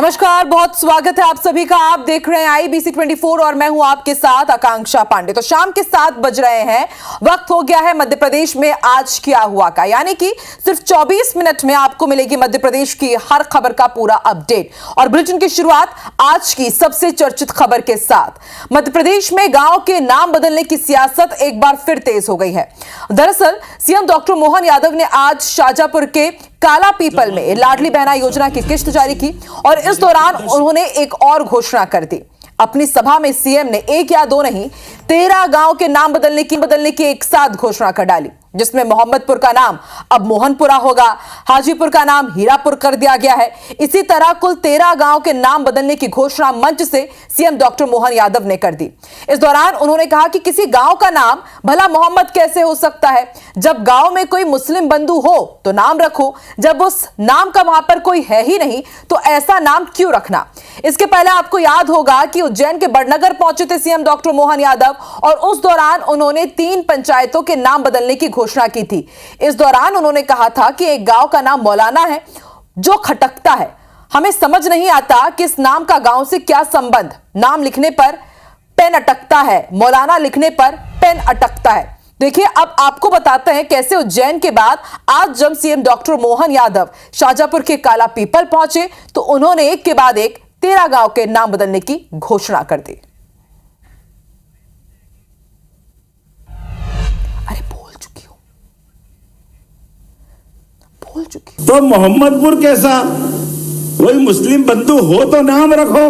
नमस्कार, बहुत स्वागत है आप सभी का। आप देख रहे हैं IBC 24 और मैं हूं आपके साथ आकांक्षा पांडे। तो शाम के 7 बज रहे हैं, वक्त हो गया है मध्य प्रदेश में आज क्या हुआ का, यानी कि सिर्फ 24 मिनट में आपको मिलेगी मध्य प्रदेश की हर खबर का पूरा अपडेट। और बुलेटिन की शुरुआत आज की सबसे चर्चित खबर के साथ। मध्य प्रदेश में गांव के नाम बदलने की सियासत एक बार फिर तेज हो गई है। दरअसल सीएम डॉक्टर मोहन यादव ने आज शाजापुर के काला पीपल में लाडली बहना योजना की किस्त जारी की और इस दौरान उन्होंने एक और घोषणा कर दी। अपनी सभा में सीएम ने 1 या 2 नहीं 13 गांव के नाम बदलने की एक साथ घोषणा कर डाली, जिसमें मोहम्मदपुर का नाम अब मोहनपुरा होगा, हाजीपुर का नाम हीरापुर कर दिया गया है। इसी तरह कुल 13 गांव के नाम बदलने की घोषणा मंच से सीएम डॉक्टर मोहन यादव ने कर दी। इस दौरान उन्होंने कहा कि किसी गांव का नाम भला मोहम्मद कैसे हो सकता है? जब गांव में कोई मुस्लिम बंधु हो तो नाम रखो, जब उस नाम का वहां पर कोई है ही नहीं तो ऐसा नाम क्यों रखना? इसके पहले आपको याद होगा कि उज्जैन के बड़नगर पहुंचे थे सीएम डॉक्टर मोहन यादव और उस दौरान उन्होंने 3 पंचायतों के नाम बदलने की घोषणा की थी। इस दौरान उन्होंने कहा था कि एक गांव का नाम मौलाना है जो खटकता है, हमें समझ नहीं आता कि इस नाम का गांव से क्या संबंध। नाम लिखने पर पेन अटकता है, मौलाना लिखने पर पेन अटकता है। देखिए, अब आपको बताते हैं कैसे उज्जैन के बाद आज जब सीएम डॉक्टर मोहन यादव शाजापुर के काला पीपल पहुंचे तो उन्होंने एक के बाद एक 13 गांव के नाम बदलने की घोषणा कर दी। तो मोहम्मदपुर कैसा? कोई मुस्लिम बंधु हो तो नाम रखो,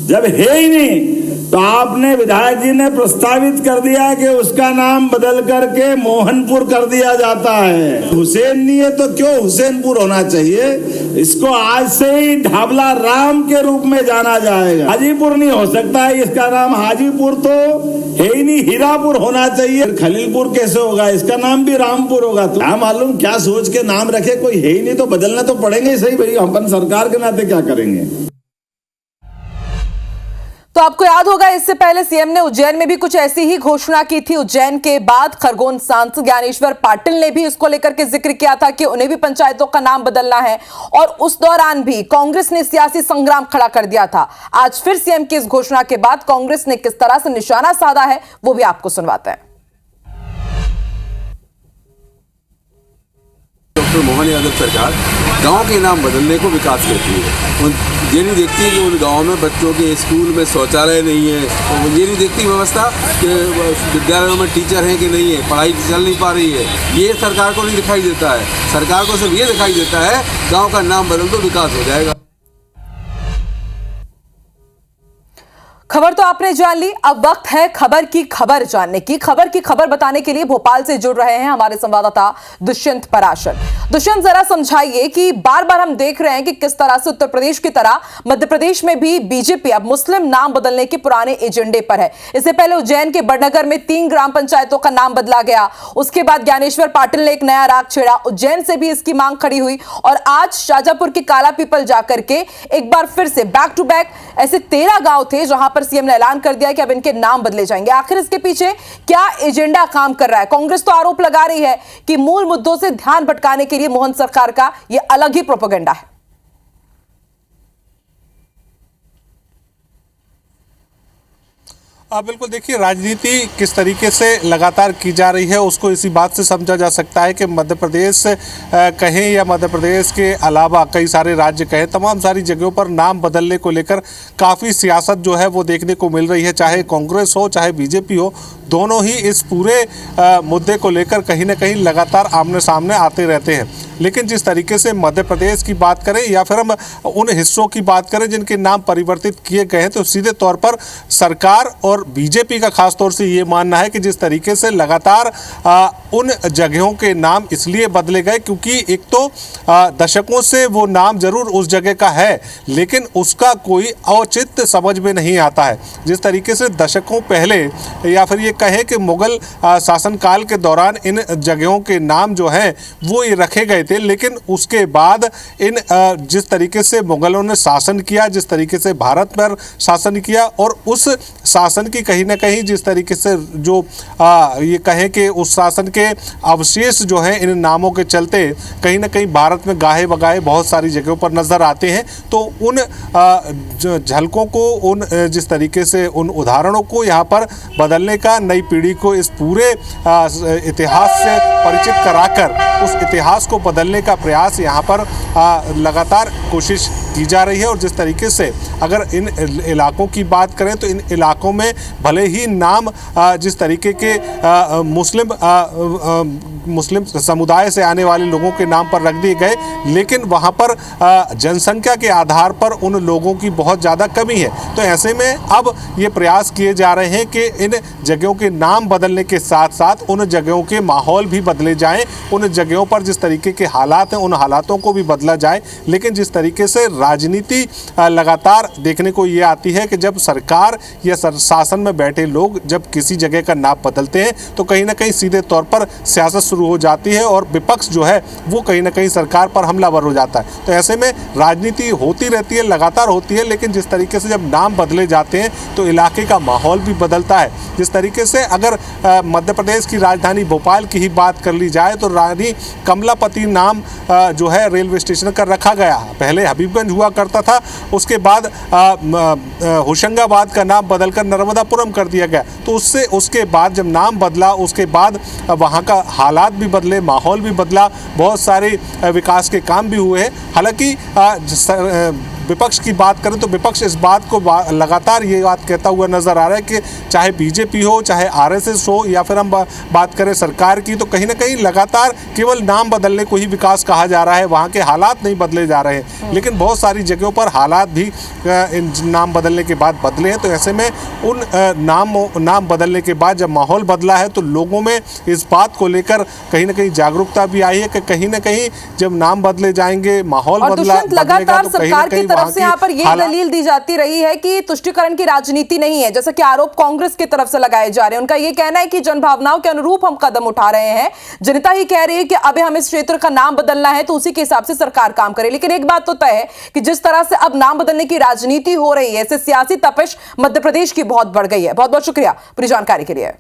जब है ही नहीं तो आपने विधायक जी ने प्रस्तावित कर दिया कि उसका नाम बदल करके मोहनपुर कर दिया जाता है। हुसैन नहीं है तो क्यों हुसैनपुर होना चाहिए? इसको आज से ही ढाबला राम के रूप में जाना जाएगा। हाजीपुर नहीं हो सकता है, इसका नाम हाजीपुर तो है ही नहीं, हीरापुर होना चाहिए। खलीलपुर कैसे होगा? इसका नाम भी रामपुर होगा। तो क्या मालूम क्या सोच के नाम रखे, कोई है ही नहीं तो बदलना तो पड़ेंगे सही भाई, अपन सरकार के नाते क्या करेंगे। तो आपको याद होगा इससे पहले सीएम ने उज्जैन में भी कुछ ऐसी ही घोषणा की थी। उज्जैन के बाद खरगोन सांसद ज्ञानेश्वर पाटिल ने भी इसको लेकर के जिक्र किया था कि उन्हें भी पंचायतों का नाम बदलना है और उस दौरान भी कांग्रेस ने सियासी संग्राम खड़ा कर दिया था। आज फिर सीएम की इस घोषणा के बाद कांग्रेस ने किस तरह से निशाना साधा है वो भी आपको सुनवाते हैं। डॉक्टर मोहन यादव सरकार गांव के नाम बदलने को विकास कहती है। ये नहीं देखती कि उन गाँव में बच्चों के स्कूल में शौचालय नहीं है, ये नहीं देखती व्यवस्था कि विद्यालयों में टीचर हैं कि नहीं है, पढ़ाई चल नहीं पा रही है। ये सरकार को नहीं दिखाई देता है। सरकार को सिर्फ ये दिखाई देता है गाँव का नाम बदल दो विकास हो जाएगा। खबर तो आपने जान ली, अब वक्त है खबर की खबर जानने की। खबर की खबर बताने के लिए भोपाल से जुड़ रहे हैं हमारे संवाददाता दुष्यंत पराशर। दुष्यंत, जरा समझाइए कि बार बार हम देख रहे हैं कि किस तरह से उत्तर प्रदेश की तरह मध्य प्रदेश में भी बीजेपी अब मुस्लिम नाम बदलने के पुराने एजेंडे पर है। इससे पहले उज्जैन के बड़नगर में 3 ग्राम पंचायतों का नाम बदला गया, उसके बाद ज्ञानेश्वर पाटिल ने एक नया राग छेड़ा, उज्जैन से भी इसकी मांग खड़ी हुई और आज शाजापुर के काला पीपल जाकर के एक बार फिर से बैक टू बैक ऐसे 13 गांव थे जहां पर सीएम ने ऐलान कर दिया कि अब इनके नाम बदले जाएंगे। आखिर इसके पीछे क्या एजेंडा काम कर रहा है? कांग्रेस तो आरोप लगा रही है कि मूल मुद्दों से ध्यान भटकाने के लिए मोहन सरकार का यह अलग ही प्रोपेगेंडा है। बिल्कुल, देखिए राजनीति किस तरीके से लगातार की जा रही है उसको इसी बात से समझा जा सकता है कि मध्य प्रदेश कहें या मध्य प्रदेश के अलावा कई सारे राज्य कहें, तमाम सारी जगहों पर नाम बदलने को लेकर काफ़ी सियासत जो है वो देखने को मिल रही है। चाहे कांग्रेस हो चाहे बीजेपी हो, दोनों ही इस पूरे मुद्दे को लेकर कहीं ना कहीं लगातार आमने सामने आते रहते हैं। लेकिन जिस तरीके से मध्य प्रदेश की बात करें या फिर हम उन हिस्सों की बात करें जिनके नाम परिवर्तित किए गए हैं, तो सीधे तौर पर सरकार और बीजेपी का खास तौर से ये मानना है कि जिस तरीके से लगातार उन जगहों के नाम इसलिए बदले गए क्योंकि एक तो दशकों से वो नाम जरूर उस जगह का है लेकिन उसका कोई औचित समझ में नहीं आता है। जिस तरीके से दशकों पहले या फिर ये कहें कि मुगल शासनकाल के दौरान इन जगहों के नाम जो हैं वो ये रखे गए थे, लेकिन उसके बाद इन जिस तरीके से मुगलों ने शासन किया, जिस तरीके से भारत पर शासन किया, और उस शासन की कहीं ना कहीं जिस तरीके से जो ये कहें कि उस शासन के अवशेष जो हैं इन नामों के चलते कहीं ना कहीं भारत में गाहे बगाहे बहुत सारी जगहों पर नज़र आते हैं। तो उन झलकों को, उन जिस तरीके से उन उदाहरणों को यहाँ पर बदलने का, नई पीढ़ी को इस पूरे इतिहास से परिचित कराकर उस इतिहास को बदलने का प्रयास यहाँ पर लगातार कोशिश की जा रही है। और जिस तरीके से अगर इन इलाकों की बात करें तो इन इलाकों में भले ही नाम जिस तरीके के मुस्लिम समुदाय से आने वाले लोगों के नाम पर रख दिए गए, लेकिन वहाँ पर जनसंख्या के आधार पर उन लोगों की बहुत ज़्यादा कमी है। तो ऐसे में अब ये प्रयास किए जा रहे हैं कि इन जगहों के नाम बदलने के साथ साथ उन जगहों के माहौल भी बदले जाएं, उन जगहों पर जिस तरीके के हालात हैं उन हालातों को भी बदला जाए। लेकिन जिस तरीके से राजनीति लगातार देखने को ये आती है कि जब सरकार या शासन में बैठे लोग जब किसी जगह का नाम बदलते हैं तो कहीं ना कहीं सीधे तौर पर सियासत शुरू हो जाती है और विपक्ष जो है वो कहीं ना कहीं सरकार पर हमलावर हो जाता है। तो ऐसे में राजनीति होती रहती है, लगातार होती है, लेकिन जिस तरीके से जब नाम बदले जाते हैं तो इलाके का माहौल भी बदलता है। जिस तरीके से अगर मध्य प्रदेश की राजधानी भोपाल की ही बात कर ली जाए तो रानी कमलापति नाम जो है रेलवे स्टेशन का रखा गया। पहले हबीबगंज हुआ करता था, उसके बाद होशंगाबाद का नाम बदलकर नर्मदापुरम कर दिया गया। तो उसके बाद जब नाम बदला उसके बाद वहाँ का हालात भी बदले, माहौल भी बदला, बहुत सारे विकास के काम भी हुए हैं। हालांकि विपक्ष की बात करें तो विपक्ष इस बात को लगातार ये बात कहता हुआ नजर आ रहा है कि चाहे बीजेपी हो, चाहे आरएसएस हो, या फिर हम बात करें सरकार की, तो कहीं ना कहीं लगातार केवल नाम बदलने को ही विकास कहा जा रहा है, वहाँ के हालात नहीं बदले जा रहे हैं। लेकिन बहुत सारी जगहों पर हालात भी इन नाम बदलने के बाद बदले हैं। तो ऐसे में उन नाम बदलने के बाद जब माहौल बदला है तो लोगों में इस बात को लेकर कहीं ना कहीं जागरूकता भी आई है कि कहीं ना कहीं जब नाम बदले जाएंगे, माहौल बदलेगा, तो कहीं ना कहीं तरफ से यहाँ पर यह दलील दी जाती रही है कि तुष्टीकरण की राजनीति नहीं है, जैसा कि आरोप कांग्रेस की तरफ से लगाए जा रहे हैं। उनका यह कहना है कि जनभावनाओं के अनुरूप हम कदम उठा रहे हैं, जनता ही कह रही है कि अब हमें इस क्षेत्र का नाम बदलना है तो उसी के हिसाब से सरकार काम करे। लेकिन एक बात तो तय है कि जिस तरह से अब नाम बदलने की राजनीति हो रही है, इससे सियासी तपिश मध्य प्रदेश की बहुत बढ़ गई है। बहुत बहुत शुक्रिया पूरी जानकारी के लिए।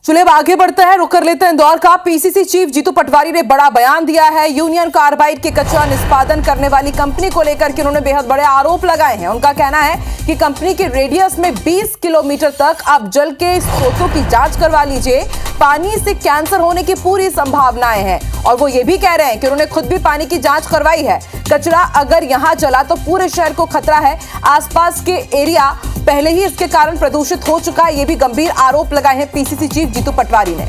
चलिए अब आगे बढ़ते हैं, रुक कर लेते हैं इंदौर का। पीसीसी चीफ जीतू पटवारी ने बड़ा बयान दिया है यूनियन कार्बाइड के कचरा निष्पादन करने वाली कंपनी को लेकर के उन्होंने बेहद बड़े आरोप लगाए हैं। उनका कहना है कि कंपनी के रेडियस में 20 किलोमीटर तक आप जल के स्रोतों की जांच करवा लीजिए, पानी से कैंसर होने की पूरी संभावनाएं हैं। और वो ये भी कह रहे हैं कि उन्होंने खुद भी पानी की जांच करवाई है, कचरा अगर यहां जला तो पूरे शहर को खतरा है, आसपास के एरिया पहले ही इसके कारण प्रदूषित हो चुका है। ये भी गंभीर आरोप लगाए हैं पीसीसी चीफ जीतू पटवारी ने।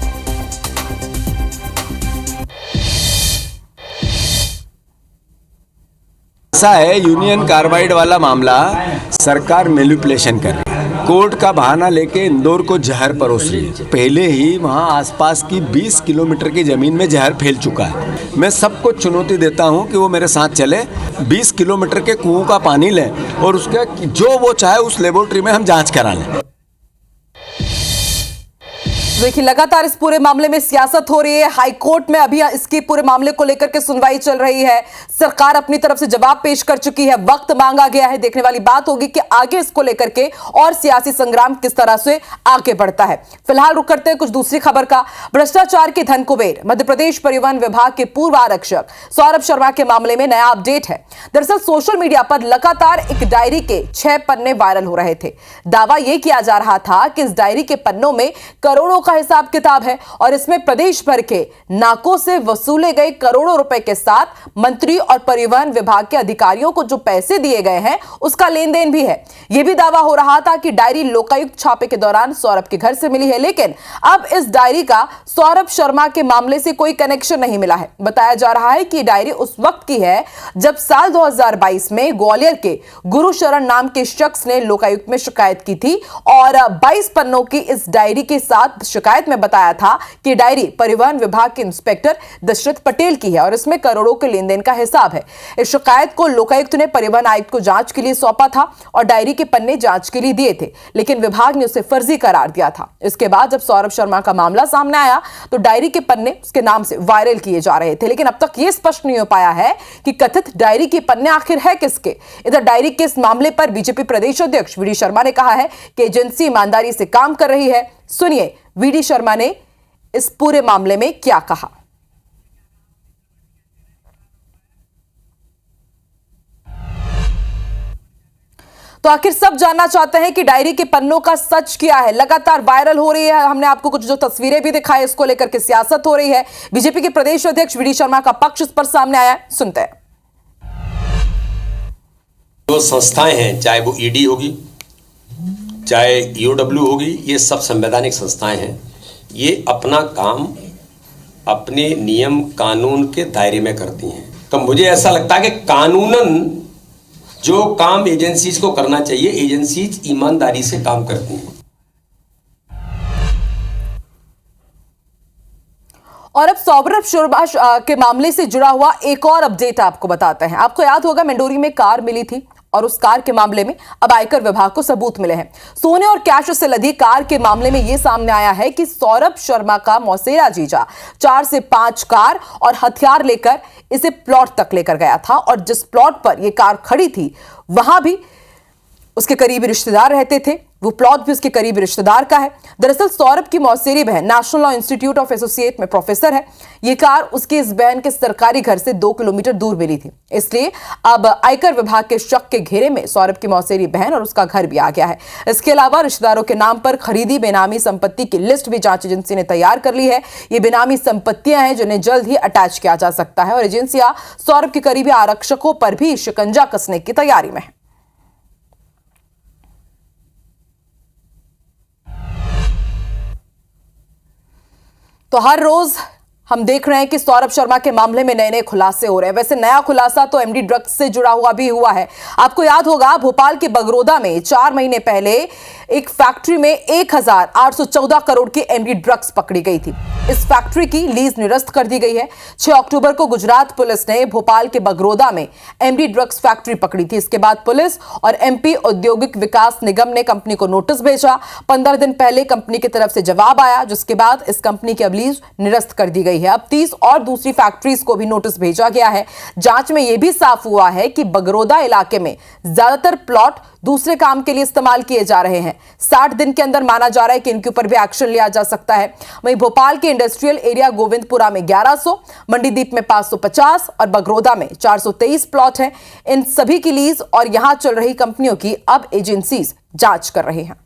ऐसा है, यूनियन कार्बाइड वाला मामला सरकार मैनिपुलेशन कर रही है, कोर्ट का बहाना लेके इंदौर को जहर परोस रही है। पहले ही वहां आसपास की 20 किलोमीटर की जमीन में जहर फैल चुका है। मैं सबको चुनौती देता हूं कि वो मेरे साथ चले, 20 किलोमीटर के कुओं का पानी लें और उसका जो वो चाहे उस लेबोरेटरी में हम जांच करा लें। देखिए लगातार इस पूरे मामले में सियासत हो रही है। हाईकोर्ट में अभी इसके पूरे मामले को लेकर के सुनवाई चल रही है। सरकार अपनी तरफ से जवाब पेश कर चुकी है, वक्त मांगा गया है। देखने वाली बात होगी कि आगे इसको लेकर के और सियासी संग्राम किस तरह से आगे बढ़ता है। फिलहाल रुक करते हैं कुछ दूसरी खबर का। भ्रष्टाचार के धन कुबेर मध्य प्रदेश परिवहन विभाग के पूर्व आरक्षक सौरभ शर्मा के मामले में नया अपडेट है। दरअसल सोशल मीडिया पर लगातार एक डायरी के 6 पन्ने वायरल हो रहे थे। दावा यह किया जा रहा था कि इस डायरी के पन्नों में करोड़ों का हिसाब किताब है और इसमें प्रदेश भर के नाकों से वसूले गए करोड़ों रुपए के साथ मंत्री और परिवहन विभाग के अधिकारियों को जो पैसे दिए गए हैं उसका लेन देन भी है। यह भी दावा हो रहा था कि डायरी लोकायुक्त छापे के दौरान सौरभ के घर से मिली है, लेकिन अब इस डायरी का सौरभ शर्मा के मामले से कोई कनेक्शन नहीं मिला है। बताया जा रहा है कि डायरी उस वक्त की है जब साल 2022 में ग्वालियर के गुरुशरण नाम के शख्स ने लोकायुक्त में शिकायत की थी और 22 पन्नों की इस डायरी के साथ शिकायत में बताया था कि डायरी परिवहन विभाग के इंस्पेक्टर दशरथ पटेल की है और इसमें करोड़ों के लेन देन का हिसाब है। इस शिकायत को लोकायुक्त ने परिवहन आयुक्त को जांच के लिए सौंपा था और डायरी के पन्ने जांच के लिए दिए थे, लेकिन विभाग ने उसे फर्जी करार दिया था। इसके बाद जब सौरभ शर्मा का मामला सामने आया तो डायरी के पन्ने उसके नाम से वायरल किए जा रहे थे, लेकिन अब तक यह स्पष्ट नहीं हो पाया है कि कथित डायरी के पन्ने आखिर है किसके। इधर डायरी के इस मामले पर बीजेपी प्रदेश अध्यक्ष वी डी शर्मा ने कहा है कि एजेंसी ईमानदारी से काम कर रही है। सुनिए वी डी शर्मा ने इस पूरे मामले में क्या कहा। तो आखिर सब जानना चाहते हैं कि डायरी के पन्नों का सच क्या है। लगातार वायरल हो रही है, हमने आपको कुछ जो तस्वीरें भी दिखाई, इसको लेकर के सियासत हो रही है। बीजेपी के प्रदेश अध्यक्ष वी डी शर्मा का पक्ष इस पर सामने आया है, सुनते हैं। जो संस्थाएं हैं, चाहे वो ईडी होगी, चाहे ईओडब्ल्यू होगी, ये सब संवैधानिक संस्थाएं हैं। ये अपना काम अपने नियम कानून के दायरे में करती हैं। तो मुझे ऐसा लगता है कि कानूनन जो काम एजेंसीज को करना चाहिए, एजेंसीज ईमानदारी से काम करती हैं। और अब सौरभ शर्मा के मामले से जुड़ा हुआ एक और अपडेट आपको बताते हैं। आपको याद होगा मंडोरी में कार मिली थी और उस कार के मामले में अब आयकर विभाग को सबूत मिले हैं। सोने और कैश से लदी कार के मामले में यह सामने आया है कि सौरभ शर्मा का मौसेरा जीजा 4 से 5 कार और हथियार लेकर इसे प्लॉट तक लेकर गया था और जिस प्लॉट पर यह कार खड़ी थी वहां भी उसके करीबी रिश्तेदार रहते थे, वो प्लॉट भी उसके करीबी रिश्तेदार का है। दरअसल सौरभ की मौसेरी बहन national law institute of associate में प्रोफेसर है। ये कार उसकी इस बहन के सरकारी घर से 2 किलोमीटर दूर मिली थी, इसलिए अब आयकर विभाग के शक के घेरे में सौरभ की मौसेरी बहन और उसका घर भी आ गया है। इसके अलावा रिश्तेदारों के नाम पर खरीदी बेनामी संपत्ति की लिस्ट भी जांच एजेंसी ने तैयार कर ली है। ये बेनामी संपत्तियां हैं जिन्हें जल्द ही अटैच किया जा सकता है और एजेंसियां सौरभ के करीबी आरक्षकों पर भी शिकंजा कसने की तैयारी में है। तो हर रोज हम देख रहे हैं कि सौरभ शर्मा के मामले में नए नए खुलासे हो रहे हैं। वैसे नया खुलासा तो एमडी ड्रग्स से जुड़ा हुआ भी हुआ है। आपको याद होगा भोपाल के बगरोदा में 4 महीने पहले एक फैक्ट्री में 1814 करोड़ की एमडी ड्रग्स पकड़ी गई थी। इस फैक्ट्री की लीज निरस्त कर दी गई है। 6 अक्टूबर को गुजरात पुलिस ने भोपाल के बगरोदा में एमडी ड्रग्स फैक्ट्री पकड़ी थी। इसके बाद पुलिस और एमपी औद्योगिक विकास निगम ने कंपनी को नोटिस भेजा। 15 दिन पहले कंपनी की तरफ से जवाब आया, जिसके बाद इस कंपनी की अब लीज निरस्त कर दी गई है। अब 30 और दूसरी फैक्ट्रीज को भी नोटिस भेजा गया है। जांच में यह भी साफ हुआ है कि बगरोदा इलाके में ज्यादातर प्लॉट दूसरे काम के लिए इस्तेमाल किए जा रहे हैं। 60 दिन के अंदर माना जा रहा है कि इनके ऊपर भी एक्शन लिया जा सकता है। वहीं भोपाल के इंडस्ट्रियल एरिया गोविंदपुरा में 1100, मंडीदीप में 550 और बगरोदा में 423 प्लॉट हैं। इन सभी की लीज और यहां चल रही कंपनियों की अब एजेंसीज जांच कर रही हैं।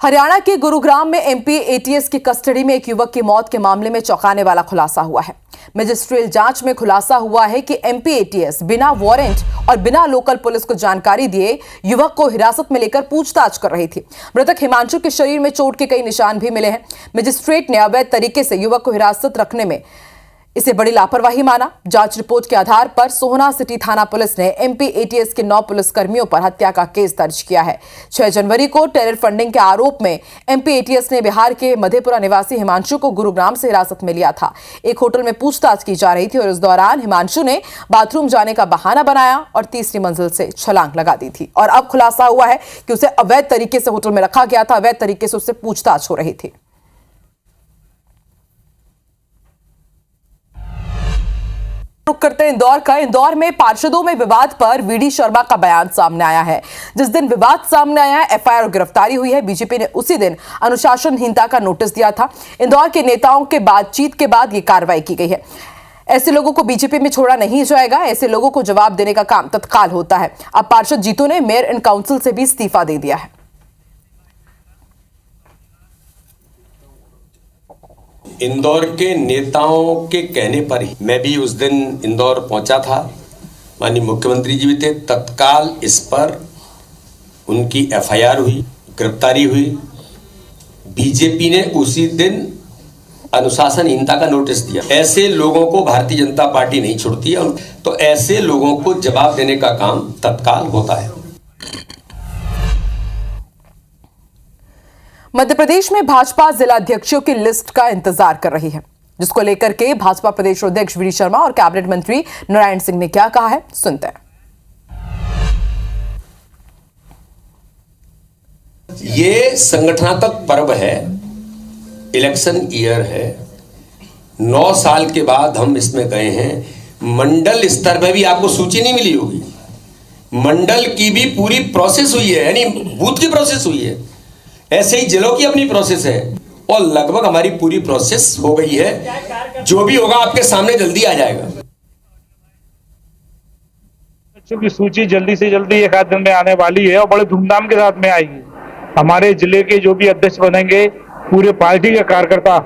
हरियाणा के गुरुग्राम में एमपी एटीएस की कस्टडी में एक युवक की मौत के मामले में चौंकाने वाला खुलासा हुआ है। मजिस्ट्रियल जांच में खुलासा हुआ है कि एमपी एटीएस बिना वारंट और बिना लोकल पुलिस को जानकारी दिए युवक को हिरासत में लेकर पूछताछ कर रही थी। मृतक हिमांशु के शरीर में चोट के कई निशान भी मिले हैं। मजिस्ट्रेट ने अवैध तरीके से युवक को हिरासत रखने में इसे बड़ी लापरवाही माना। जांच रिपोर्ट के आधार पर सोहना सिटी थाना पुलिस ने एमपी एटीएस के 9 पुलिसकर्मियों पर हत्या का केस दर्ज किया है। 6 जनवरी को टेरर फंडिंग के आरोप में एमपी एटीएस ने बिहार के मधेपुरा निवासी हिमांशु को गुरुग्राम से हिरासत में लिया था। एक होटल में पूछताछ की जा रही थी और इस दौरान हिमांशु ने बाथरूम जाने का बहाना बनाया और तीसरी मंजिल से छलांग लगा दी थी। और अब खुलासा हुआ है कि उसे अवैध तरीके से होटल में रखा गया था, अवैध तरीके से उससे पूछताछ हो रही थी। रुक करते हैं इंदौर का। इंदौर में पार्षदों में विवाद पर वीडी शर्मा का बयान सामने आया है। जिस दिन विवाद सामने आया है, एफआईआर और गिरफ्तारी हुई है। बीजेपी ने उसी दिन अनुशासनहीनता का नोटिस दिया था। इंदौर के नेताओं के बातचीत के बाद यह कार्रवाई की गई है। ऐसे लोगों को बीजेपी में छोड़ा नहीं जाएगा। ऐसे लोगों को जवाब देने का काम तत्काल होता है। अब पार्षद जीतू ने मेयर एंड काउंसिल से भी इस्तीफा दे दिया है। इंदौर के नेताओं के कहने पर ही मैं भी उस दिन इंदौर पहुंचा था। माननीय मुख्यमंत्री जी भी थे। तत्काल इस पर उनकी एफआईआर हुई, गिरफ्तारी हुई। बीजेपी ने उसी दिन अनुशासनहीनता का नोटिस दिया। ऐसे लोगों को भारतीय जनता पार्टी नहीं छोड़ती है, तो ऐसे लोगों को जवाब देने का काम तत्काल होता है। मध्य प्रदेश में भाजपा जिलाध्यक्षों की लिस्ट का इंतजार कर रही है, जिसको लेकर के भाजपा प्रदेश अध्यक्ष वी डी शर्मा और कैबिनेट मंत्री नारायण सिंह ने क्या कहा है, सुनते हैं। ये संगठनात्मक पर्व है, इलेक्शन ईयर है। 9 साल के बाद हम इसमें गए हैं। मंडल स्तर पर भी आपको सूची नहीं मिली होगी, मंडल की भी पूरी प्रोसेस हुई है, यानी बूथ की प्रोसेस हुई है। ऐसे ही जिलों की अपनी प्रोसेस है और लगभग हमारी पूरी प्रोसेस हो गई है। जो भी होगा आपके सामने जल्दी आ जाएगा। बच्चों की सूची जल्दी से जल्दी 1 आध दिन में आने वाली है और बड़े धूमधाम के साथ में आएगी। हमारे जिले के जो भी अध्यक्ष बनेंगे, पूरे पार्टी के कार्यकर्ता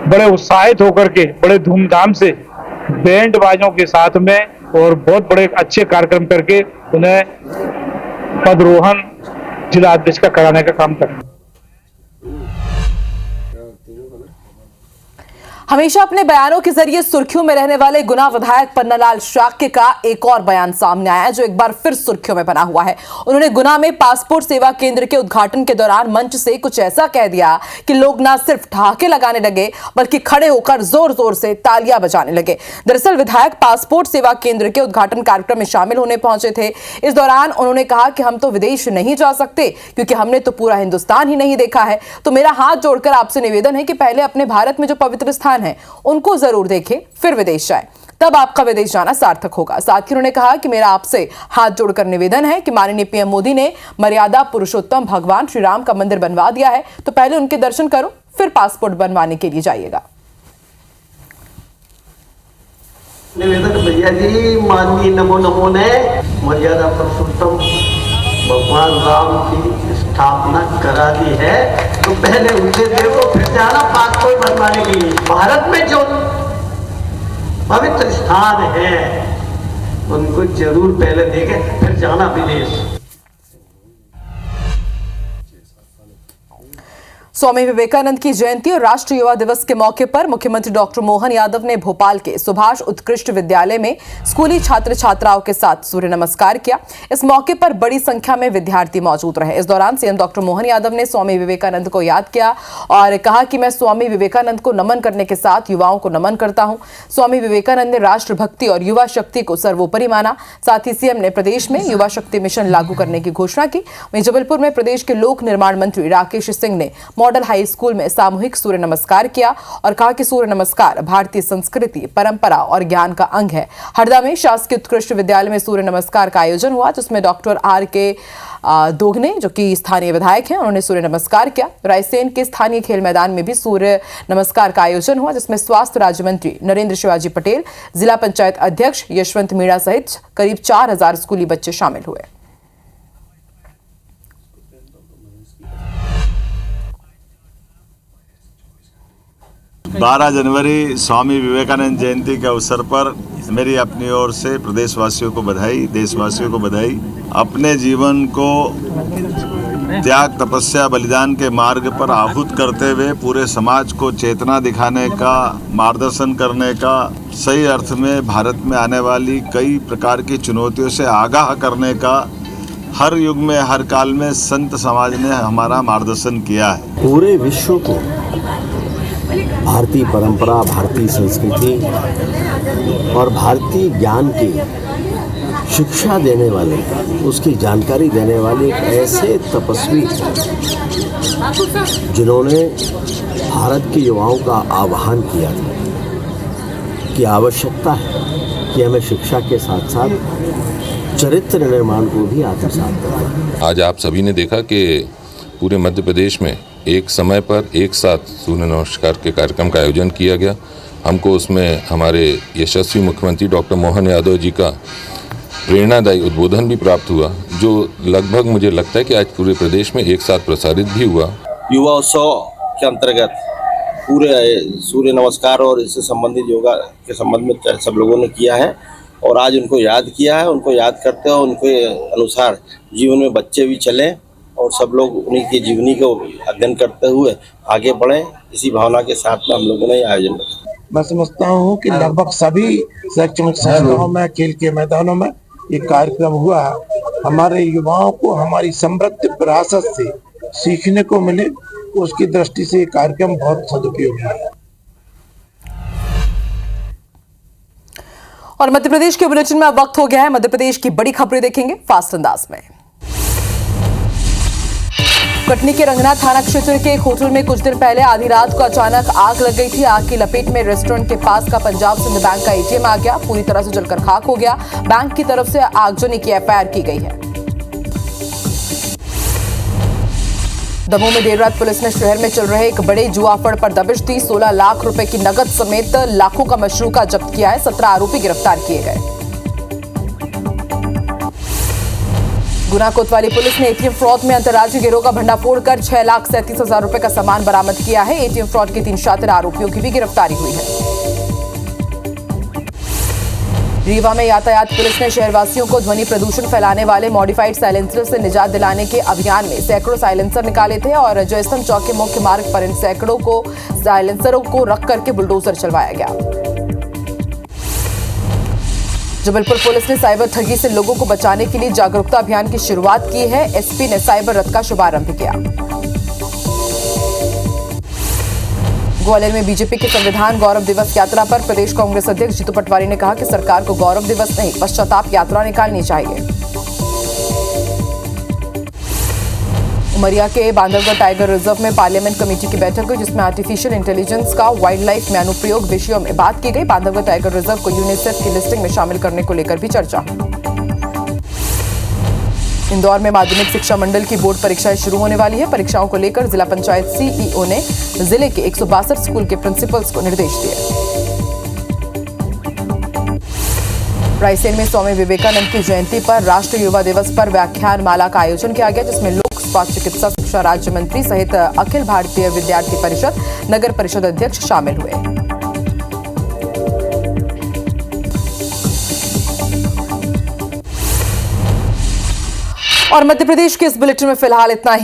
बड़े उत्साहित होकर के बड़े धूमधाम से बैंड बाजों के साथ में और बहुत बड़े अच्छे कार्यक्रम करके उन्हें पदरोहण जिला अध्यक्ष का कराने का काम करें। हमेशा अपने बयानों के जरिए सुर्खियों में रहने वाले गुना विधायक पन्नालाल शाक्य का एक और बयान सामने आया, जो एक बार फिर सुर्खियों में बना हुआ है। उन्होंने गुना में पासपोर्ट सेवा केंद्र के उद्घाटन के दौरान मंच से कुछ ऐसा कह दिया कि लोग ना सिर्फ ठहाके लगाने लगे, बल्कि खड़े होकर जोर जोर से तालियां बजाने लगे। दरअसल विधायक पासपोर्ट सेवा केंद्र के उद्घाटन कार्यक्रम में शामिल होने पहुंचे थे। इस दौरान उन्होंने कहा कि हम तो विदेश नहीं जा सकते, क्योंकि हमने तो पूरा हिंदुस्तान ही नहीं देखा है। तो मेरा हाथ जोड़कर आपसे निवेदन है कि पहले अपने भारत में जो पवित्र स्थान है उनको जरूर देखें, फिर विदेश जाएं, तब आपका विदेश जाना सार्थक होगा। साथ ही उन्होंने कहा कि मेरा आपसे हाथ जोड़कर निवेदन है कि माननीय पीएम मोदी ने मर्यादा पुरुषोत्तम भगवान श्री राम का मंदिर बनवा दिया है, तो पहले उनके दर्शन करो, फिर पासपोर्ट बनवाने के लिए जाइएगा। निवेदन भैया जी, माननीय नमो नमो ने मर्यादा पुरुषोत्तम भगवान राम की स्थापना करा दी है, तो पहले उनसे देखो, फिर जाना पासपोर्ट बनवाने के लिए। भारत में जो पवित्र स्थान है उनको जरूर पहले देखें, फिर जाना विदेश। स्वामी विवेकानंद की जयंती और राष्ट्रीय युवा दिवस के मौके पर मुख्यमंत्री डॉक्टर मोहन यादव ने भोपाल के सुभाष उत्कृष्ट विद्यालय में स्कूली छात्र छात्राओं के साथ सूर्य नमस्कार किया। इस मौके पर बड़ी संख्या में विद्यार्थी मौजूद रहे। इस दौरान सीएम डॉक्टर मोहन यादव ने स्वामी विवेकानंद को याद किया और कहा कि मैं स्वामी विवेकानंद को नमन करने के साथ युवाओं को नमन करता हूं। स्वामी विवेकानंद ने राष्ट्रभक्ति और युवा शक्ति को सर्वोपरि माना। साथ ही सीएम ने प्रदेश में युवा शक्ति मिशन लागू करने की घोषणा की। वहीं जबलपुर में प्रदेश के लोक निर्माण मंत्री राकेश सिंह ने मॉडल हाई स्कूल में सामूहिक सूर्य नमस्कार किया और कहा कि सूर्य नमस्कार भारतीय संस्कृति, परंपरा और ज्ञान का अंग है। हरदा में शासकीय उत्कृष्ट विद्यालय में सूर्य नमस्कार का आयोजन हुआ, जिसमें डॉक्टर R.K. दोगने, जो कि स्थानीय विधायक हैं, उन्होंने सूर्य नमस्कार किया। रायसेन के स्थानीय खेल मैदान में भी सूर्य नमस्कार का आयोजन हुआ, जिसमें स्वास्थ्य राज्य मंत्री नरेंद्र शिवाजी पटेल, जिला पंचायत अध्यक्ष यशवंत मीणा सहित करीब 4000 स्कूली बच्चे शामिल हुए। 12 जनवरी स्वामी विवेकानंद जयंती के अवसर पर मेरी अपनी ओर से प्रदेशवासियों को बधाई, देशवासियों को बधाई। अपने जीवन को त्याग, तपस्या, बलिदान के मार्ग पर आहूत करते हुए पूरे समाज को चेतना दिखाने का, मार्गदर्शन करने का, सही अर्थ में भारत में आने वाली कई प्रकार की चुनौतियों से आगाह करने का हर युग में, हर काल में संत समाज ने हमारा मार्गदर्शन किया है। पूरे विश्व को भारतीय परंपरा, भारतीय संस्कृति और भारतीय ज्ञान की शिक्षा देने वाले, उसकी जानकारी देने वाले एक ऐसे तपस्वी जिन्होंने भारत के युवाओं का आह्वान किया था कि आवश्यकता है कि हमें शिक्षा के साथ साथ चरित्र निर्माण को भी आत्मसात करें। आज आप सभी ने देखा कि पूरे मध्य प्रदेश में एक समय पर एक साथ सूर्य नमस्कार के कार्यक्रम का आयोजन किया गया। हमको उसमें हमारे यशस्वी मुख्यमंत्री डॉक्टर मोहन यादव जी का प्रेरणादायी उद्बोधन भी प्राप्त हुआ, जो लगभग मुझे लगता है कि आज पूरे प्रदेश में एक साथ प्रसारित भी हुआ। युवा उत्सव के अंतर्गत पूरे सूर्य नमस्कार और इससे संबंधित योगा के संबंध में सब लोगों ने किया है और आज उनको याद किया है। उनको याद करते हैं, उनके अनुसार जीवन में बच्चे भी चलें और सब लोग उन्हीं की जीवनी को अध्ययन करते हुए आगे बढ़ें, इसी भावना के साथ में हम लोगों ने ये आयोजन रखा। मैं समझता हूँ कि लगभग सभी शैक्षणिक संस्थाओं में, खेल के मैदानों में ये कार्यक्रम हुआ। हमारे युवाओं को हमारी समृद्ध विरासत से सीखने को मिले, उसकी दृष्टि से ये कार्यक्रम बहुत सदुपयोगी है। और मध्य प्रदेश के बुलेटिन में अब वक्त हो गया है मध्य प्रदेश की बड़ी खबरें देखेंगे फास्ट अंदाज में। कटनी के रंगनाथ थाना क्षेत्र के एक होटल में कुछ दिन पहले आधी रात को अचानक आग लग गई थी। आग की लपेट में रेस्टोरेंट के पास का पंजाब सिंध बैंक का एटीएम आ गया, पूरी तरह से जलकर खाक हो गया। बैंक की तरफ से आगजनी की एफआईआर की गई है। दमोह में देर रात पुलिस ने शहर में चल रहे एक बड़े जुआफड़ पर दबिश दी। 16 लाख रुपए की नकद समेत लाखों का मशरूका जब्त किया है। 17 आरोपी गिरफ्तार किए गए। गुना कोतवाली पुलिस ने एटीएम फ्रॉड में अंतर्राज्यीय गिरोह का भंडाफोड़ कर 6,37,000 रुपए का सामान बरामद किया है। एटीएम फ्रॉड के 3 शातिर आरोपियों की भी गिरफ्तारी हुई है। रीवा में यातायात पुलिस ने शहरवासियों को ध्वनि प्रदूषण फैलाने वाले मॉडिफाइड साइलेंसर से निजात दिलाने के अभियान में सैकड़ों साइलेंसर निकाले थे और जयस्तंभ चौक के मुख्य मार्ग पर इन सैकड़ों को साइलेंसरों को रख करके बुलडोजर चलवाया गया। जबलपुर पुलिस ने साइबर ठगी से लोगों को बचाने के लिए जागरूकता अभियान की शुरुआत की है। एसपी ने साइबर रथ का शुभारंभ किया। ग्वालियर में बीजेपी के संविधान गौरव दिवस यात्रा पर प्रदेश कांग्रेस अध्यक्ष जीतू पटवारी ने कहा कि सरकार को गौरव दिवस नहीं पश्चाताप यात्रा निकालनी चाहिए। उमरिया के बांधवगढ़ टाइगर रिजर्व में पार्लियामेंट कमेटी की बैठक हुई, जिसमें आर्टिफिशियल इंटेलिजेंस का वाइल्ड लाइफ में अनुप्रयोग विषयों में बात की गई। बांधवगढ़ टाइगर रिजर्व को यूनिसेफ की लिस्टिंग में शामिल करने को लेकर भी चर्चा। इंदौर में माध्यमिक शिक्षा मंडल की बोर्ड परीक्षाएं शुरू होने वाली है। परीक्षाओं को लेकर जिला पंचायत सीईओ ने जिले के 162 स्कूल के प्रिंसिपल्स को निर्देश दिए। रायसेन में स्वामी विवेकानंद की जयंती पर राष्ट्रीय युवा दिवस पर व्याख्यान माला का आयोजन किया गया, जिसमें लोक स्वास्थ्य चिकित्सा शिक्षा राज्य मंत्री सहित अखिल भारतीय विद्यार्थी परिषद नगर परिषद अध्यक्ष शामिल हुए। और मध्य प्रदेश के इस बुलेटिन में फिलहाल इतना ही।